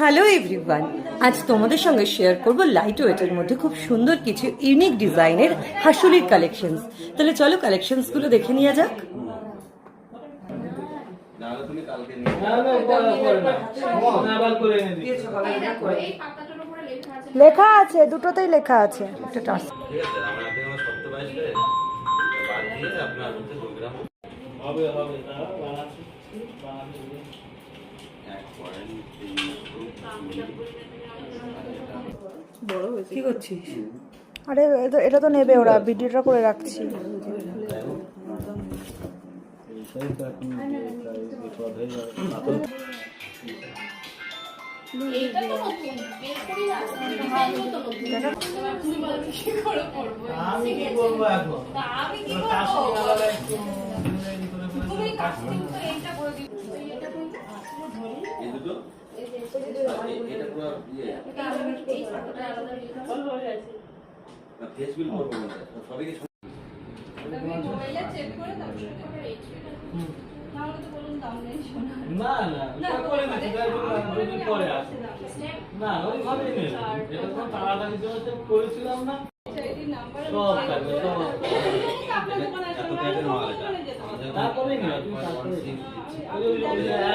Hello everyone, আজ তোমাদের সঙ্গে শেয়ার করব লাইট ওয়েটের মধ্যে খুব সুন্দর কিছু ইউনিক ডিজাইনের হাসুলির কালেকশনস। তাহলে চলো কালেকশনসগুলো দেখে নেওয়া যাক। লেখা আছে, দুটোতেই লেখা আছে। একটা টাচ কি করছিস? আরে এটা তো নেবে ওরা, ভিডিওটা করে রাখছি। না না করে না দুদিন পরে আসে না ওইভাবে নেই, এটা তো তাড়াতাড়ি জন্য করেছিলাম না। সব থাকবে তারপরে নিও তুমি